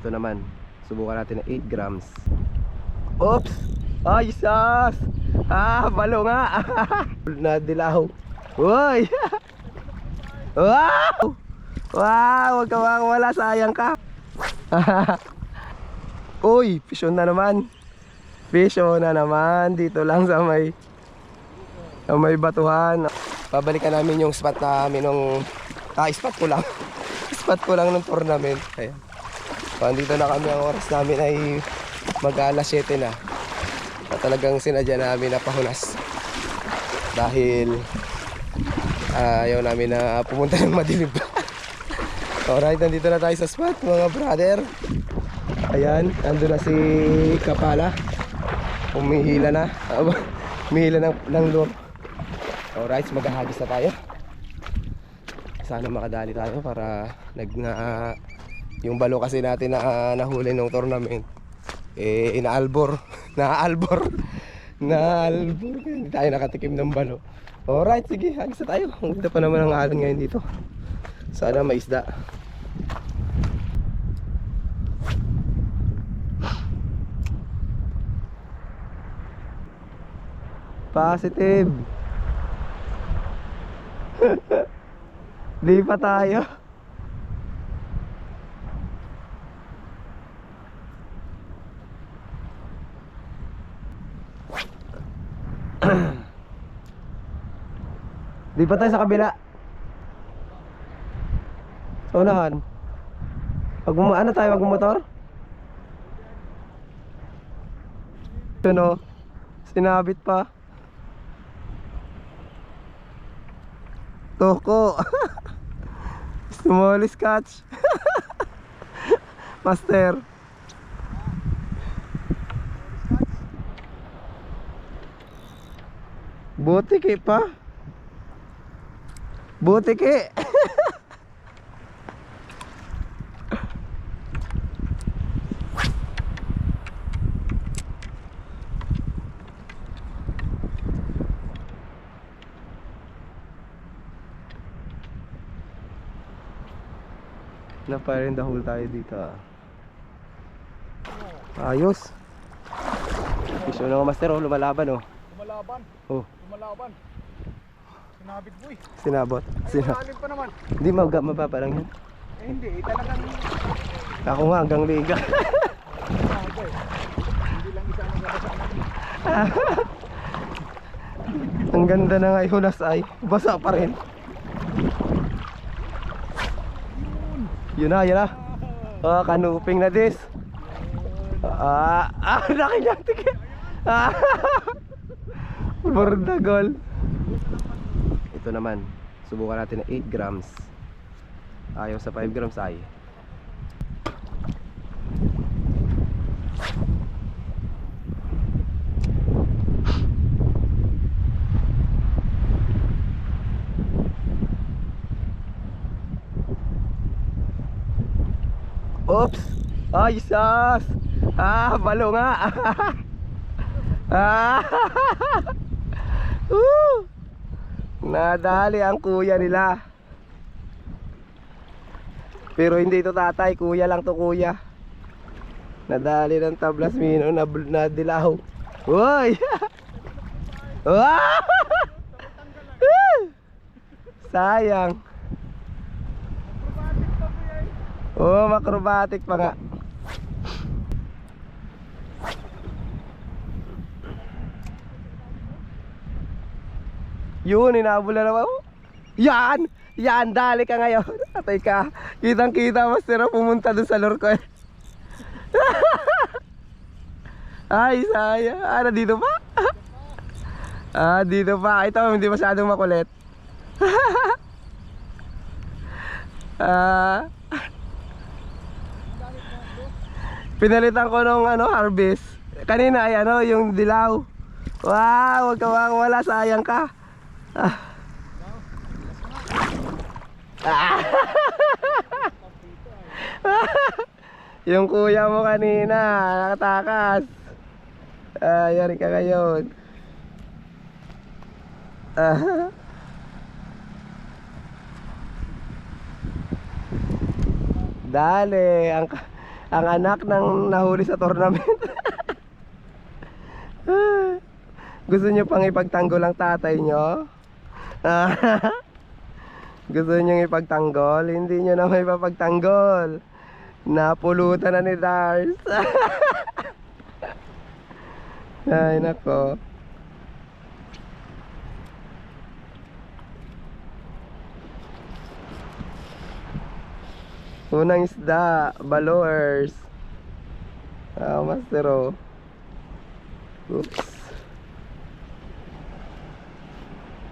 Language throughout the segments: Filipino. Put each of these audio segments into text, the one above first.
Ito naman, subukan natin na 8 grams. Oops! Ay, sas! Balo nga! Nadilaw. Uy! Wow! Wow! Huwag ka makawala, sayang ka. Uy! Pisyon na naman. Pisyon na naman. Dito lang sa may batuhan. Babalikan namin yung spot namin nung spot ko lang. Spot ko lang ng tournament. Ayan. So, andito na kami. Ang oras namin ay mag-alas 7 na. At talagang sinadya namin na pahunas. Dahil ayaw namin na pumunta ng madilim. Alright, nandito na tayo sa spot mga brother. Ayan, nandun na si Kapala. Umihila na. Umihila ng lure. Alright, maghahagis na tayo. Sana makadali tayo para yung balo kasi natin na nahuli ng tournament inaalbor. Naalbor. Hindi tayo nakatikim ng balo. Alright, sige, hagis na tayo. Ang ganda pa naman ang alon ngayon dito. Sana may isda. Positive. Di pa tayo. Di pa tayo sa kabila. Sa unahan. Ano tayo, magmumotor? Ito no, sinabit pa. Toko. Small scotch. Master. Butiki pa. Butiki. Na-fire in the hole tayo dito. Ayos. Pisyo na master, oh, lumalaban oh. Lumalaban? Oh. Lumalaban. Sinabit boy. Sinabot. Malalim pa naman. Hindi mababa lang yan. Hindi, talagang Ako nga hanggang liga. hindi lang isa ang nabasa namin. Ang ganda na nga ihulas ay basa pa rin. Yun na. Kanuping na this. Laki niya tikit. Bordagol. Ito naman, subukan natin na 8 grams. Ayaw sa 5 grams ay. Oops! Ay, sas! Balo nga! Nadali ang kuya nila. Pero hindi ito tatay, kuya lang to kuya. Nadali ng tablas mino, nadilaw. Uy! Sayang. Oh, acrobatic pa nga. Yun, inabula naman. Yan, dali ka ngayon. Atay ka. Kitang kita mas tira pumunta dun sa lure ko eh. Ay, sayang. Dito pa? Dito pa. Ito, hindi masyadong makulit. Pinalitan ko nung harvest. Kanina ay yung dilaw. Wow, wag ka makawala, sayang ka. Yung kuya mo kanina nakatakas. Yari ka ngayon. Dale, Ang anak ng nahuli sa tournament. Gusto nyo pang ipagtanggol ang tatay nyo? Gusto nyo ipagtanggol? Hindi nyo na may papagtanggol. Napulutan na ni Dars. Ay nako. Unang isda, balors. Master oh. Oops.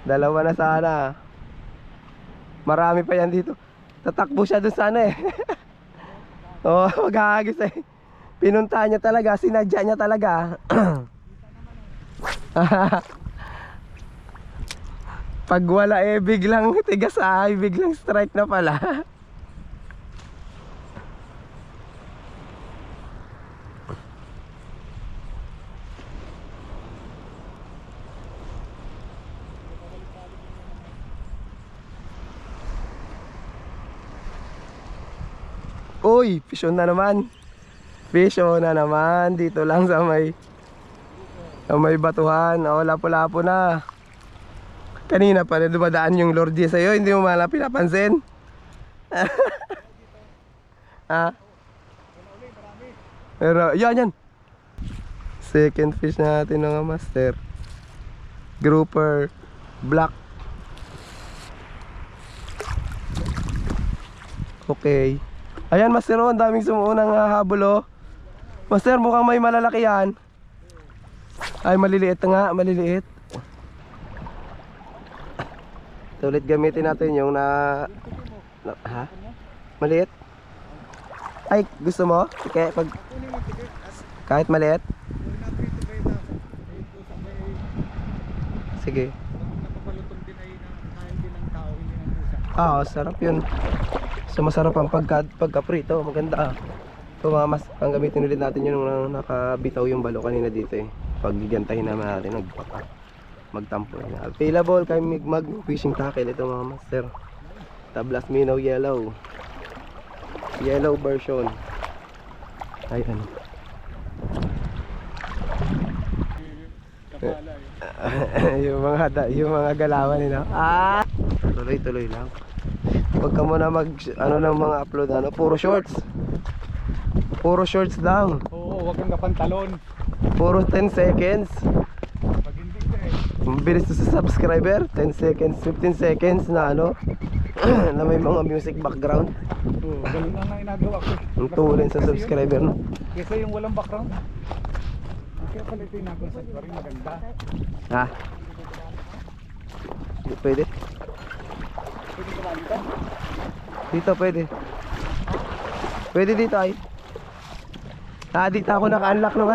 Dalawa na sana. Marami pa yan dito. Tatakbo siya dun sana eh. Oh, maghahagis eh. Pinunta niya talaga, sinadya niya talaga. Pag wala eh, biglang tigas ay, biglang strike na pala. Uy, fish on na naman. Fish on na naman. Dito lang sa may batuhan. Oh, lapo-lapo na. Kanina pa na dumadaan yung Lord G sa'yo. Hindi mo malang pinapansin. Ha? Pero, yan. Second fish natin mga master. Grouper. Black. Okay. Ayan master, ang daming sumuunang habol oh. Master, mukhang may malalaki yan. Ay, maliliit nga, maliliit. So, ulit gamitin natin yung ha? Maliit? Ay, gusto mo? Kahit maliit? Sige. Napapalutong din ay kain din ng tao, hindi ng pusa. Sarap yun. So masarap ang pagkaprito, maganda ang gamitin ulit natin yun nung nakabitaw yung balo kanina dito eh. Paggigantahin naman natin, magtampo na. Available kay Migmag fishing tackle ito mga master. Tablas Minnow Yellow. Yellow version. Ay ano. yung mga galawan nila. Tuloy-tuloy lang. Huwag ka muna ng mga upload puro shorts. Puro shorts lang. Oo, huwag kang kapantalon. Puro 10 seconds. Pag hindi ka eh. Mabilis to sa subscriber. 10 seconds, 15 seconds na na may mga music background. Oo, ganun lang ang inagawa ko. Ang tulin sa subscriber no. Kesa yung walang background. Kaya pala ito yung nagawang sa rin maganda. Ha? Pwede? Pwede ka malita? Dito pwede. Pwede dito ay. Dito ako naka-unlock ng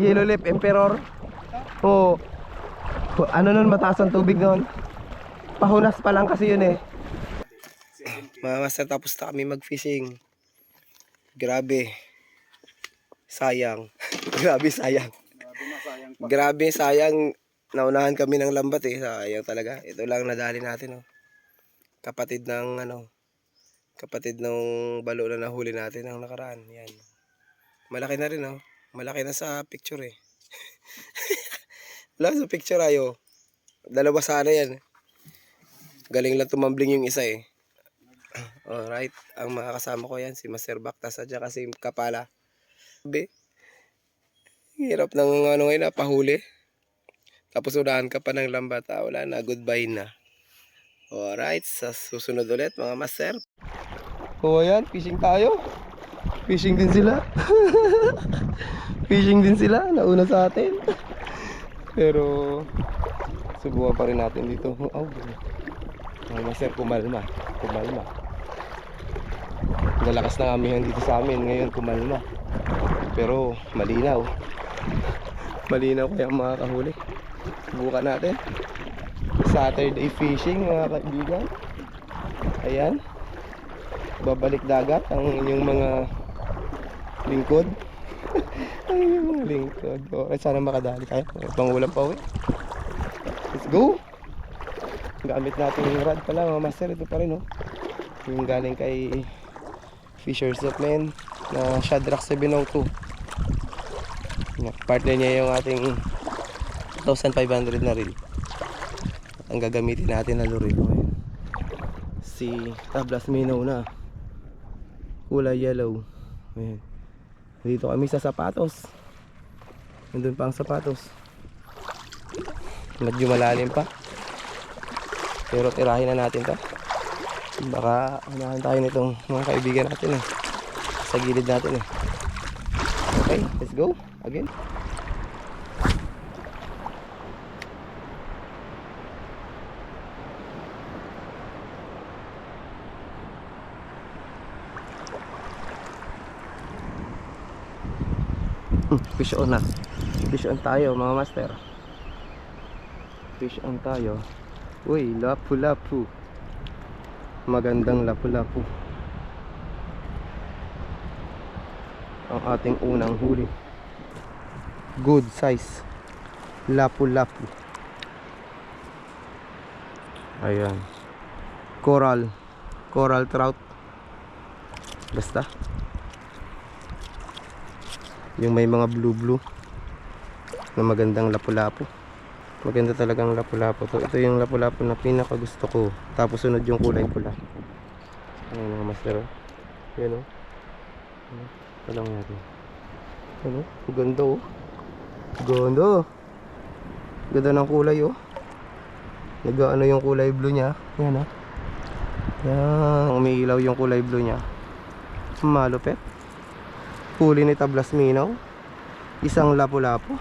Yellow Lip Emperor. Oo. Ano nun, mataas ang tubig nun. Pahunas pa lang kasi yun eh. Mga master, tapos na kami mag-fishing. Grabe. Sayang. Grabe sayang. Grabe sayang. Naunahan kami ng lambat eh. Sayang talaga. Ito lang nadali natin oh. Kapatid ng balo na nahuli natin ang nakaraan. Yan. Malaki na rin oh. Malaki na sa picture eh. Wala sa picture ayo. Dalawa sana yan. Galing lang tumambling yung isa eh. Alright. Ang mga kasama ko yan si Master Baktas at saka si Kapala. Hirap ng ngayon pahuli. Tapos unahan ka pa ng lambat. Wala na. Goodbye na. Alright, sa susunod ulit mga master. Ayan, fishing tayo. Fishing din sila. Fishing din sila, nauna sa atin. Pero subukan pa rin natin dito. Mga master, kumalma. Nalakas ng amihan dito sa amin. Ngayon kumalma. Pero malinaw. Malinaw kaya makakahuli. Subukan natin. Saturday fishing mga kaibigan. Ayan. Babalik dagat ang inyong mga lingkod. Ang inyong mga lingkod. Okay, sana makadali kayo. Pangulam pa uwi. Let's go. Gamit natin yung rod pala mga master. Ito pa rin oh. Yung galing kay Fishers of Men. na Shadrack 702. Partner niya yung ating 1,500 na reel. Ang gagamitin natin na lure ko si tablas minnow na kulay yellow. Ayan. Dito kami sa sapatos. Nandun pa ang sapatos. Medyo malalim pa. Pero tirahin na natin to. Baka unahan tayo nitong mga kaibigan natin sa gilid natin Okay, let's go again. Fish on na. Fish on tayo mga master. Fish on tayo. Uy, lapu-lapu. Magandang lapu-lapu. Ang ating unang huli. Good size. Lapu-lapu. Ayan. Coral. Coral trout. Basta. Yung may mga blue na magandang lapu-lapu. Maganda talagang lapu-lapu to. Ito yung lapu-lapu na pinaka gusto ko. Tapos sunod yung kulay pula. Ayan mga master. Ayan o. Talang natin. Ano? Ganda o. Ganda. Ganda ng kulay o. Nag-ano yung kulay blue nya. Ayan o. Ayan. Umiilaw yung kulay blue nya. Malupet. Huli ni tablas minnow. Isang lapu-lapu.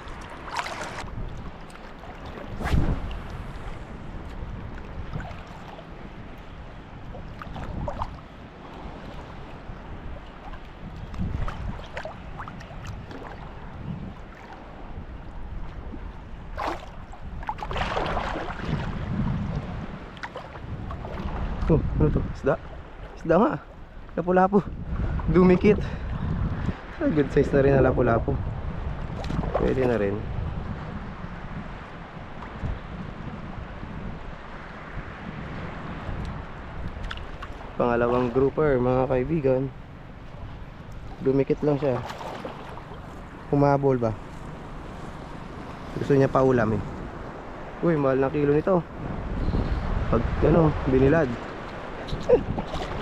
Oh, ano to? Isda? Isda nga. Lapu-lapu. Dumikit. Good size na rin na lapu-lapu. Pwede na rin. Pangalawang grouper mga kaibigan. Dumikit lang siya. Humabol ba? Gusto niya paulam Uy, mahal na kilo nito. Pag ano, binilad.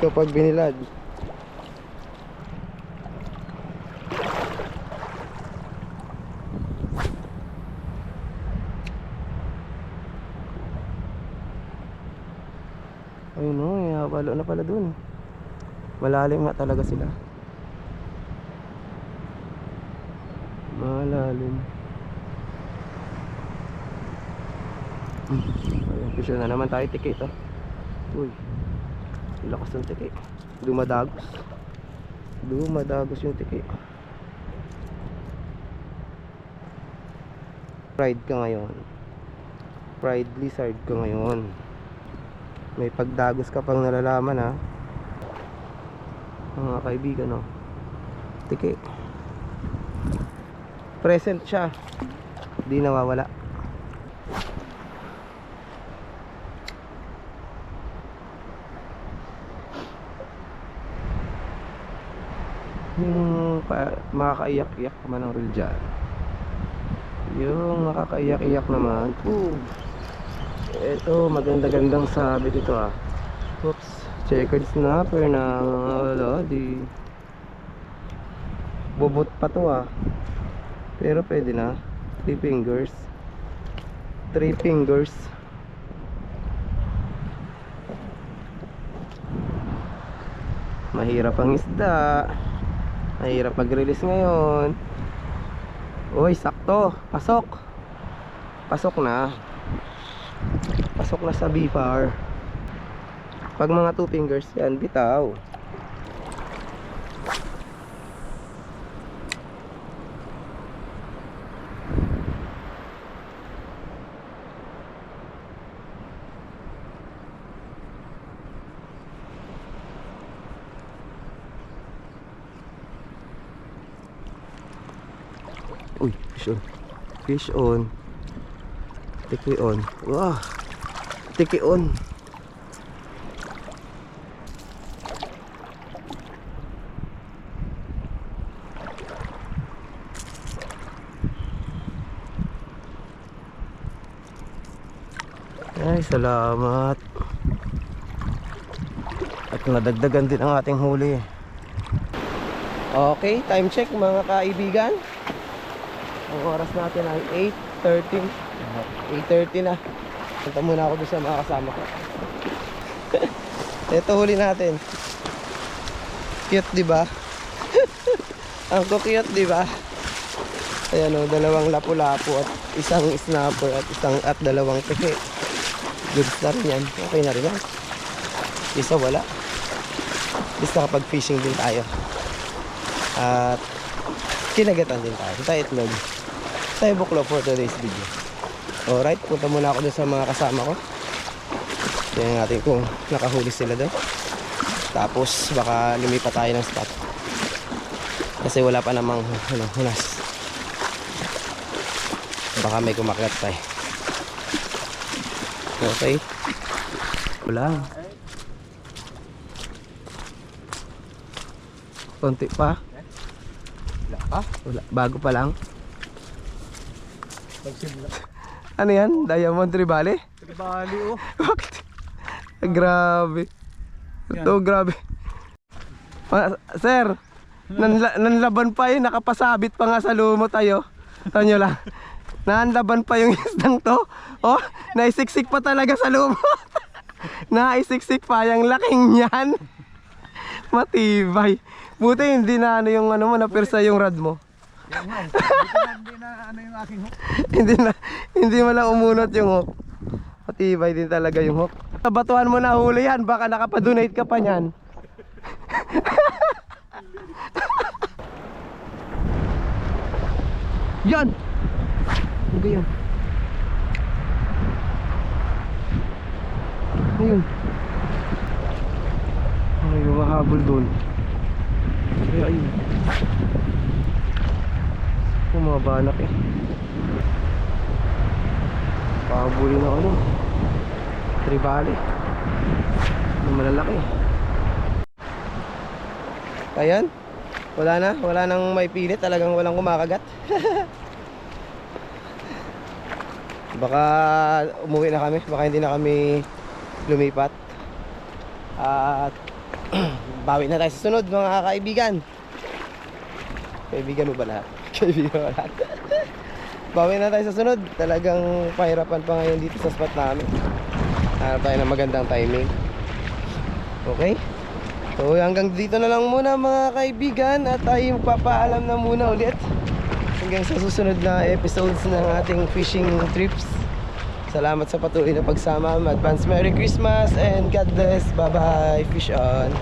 Kapag binilad. Ayun o, walo na pala dun. Malalim nga talaga sila. Malalim. Ayun, pisyo na naman tayo tiki ito. Uy, lakas ng tiki. Dumadagos. Dumadagos yung tiki. Pride ka ngayon. Pride lizard ka ngayon. May pagdagos ka pang nalalaman mga kaibigan Tiki. Present siya. Di nawawala. Yung makakaiyak-iyak naman ng reel dyan. Yung makakaiyak-iyak naman. Ito, maganda-gandang sabi dito Oops, checkered snapper na di bobot pa to pero pwede na. 3 fingers. 3 fingers. Mahirap ang isda. Mahirap mag-release ngayon. Uy, sakto. Pasok. Pasok na. Pasok na sa BFAR. Pag mga 2 fingers yan, bitaw. Uy, fish on. Fish on. Tiki on. Wow. Tiki on. Ay, salamat. At nadagdagan din ang ating huli. Okay, time check mga kaibigan. Ang oras natin ay 8:30. 8:30 na. Punta muna ako doon sa mga kasama ko. Ito huli natin. Cute, di ba? Ang cute, di ba? Ayan o, dalawang lapu-lapu at isang snapper at dalawang peke. Goods na rin yan. Okay na rin yan. Isa wala. Basta kapag fishing din tayo. At kinagatan din tayo. Tayo itlog. Tayo buklok for today's video. Alright, punta muna ako dun sa mga kasama ko. Tingnan natin kung nakahuli sila doon. Tapos baka lumipat tayo ng spot. Kasi wala pa namang hunas. Baka may kumakat pa eh. Okay. Wala. Konti pa. Wala pa? Wala. Bago pa lang. Pagsimula. Ano yan? Diamond Tribali? Tribali oh. Bakit? Grabe. Ito, grabe. Sir, nanlaban pa eh. Nakapasabit pa nga sa lumot tayo. Tayo nyo lang. Nanlaban pa yung isdang to. Oh, naisiksik pa talaga sa lumot. Naisiksik pa yung laking yan. Matibay. Buti hindi na ano yung ano mo, napirsa yung rod mo. Yan nga. Hindi na ano yung aking hook. hindi mo lang umunot yung hook. Matibay din talaga yung hook. Batuhan mo na huli yan, baka nakapadonate ka pa niyan. Yan! Ano yun? Ayun. Ay, mahabol doon. Ay, ayun. Bumabanak eh. Pahabulin na ano. Tribali. Malalaki. Ayan. Wala na. Wala nang may pilit. Talagang walang kumakagat. Baka umuwi na kami. Baka hindi na kami lumipat. At bawi na tayo sa sunod mga kaibigan. Kaibigan mo ba lahat? Kaibigan mo lahat. Bawi na tayo sa sunod. Talagang pahirapan pa ngayon dito sa spot namin. Hanap tayo ng magandang timing. Okay? So hanggang dito na lang muna mga kaibigan. At tayo magpapaalam na muna ulit. Hanggang sa susunod na episodes ng ating fishing trips. Salamat sa patuloy na pagsama. Advance Merry Christmas and God bless. Bye bye. Fish on.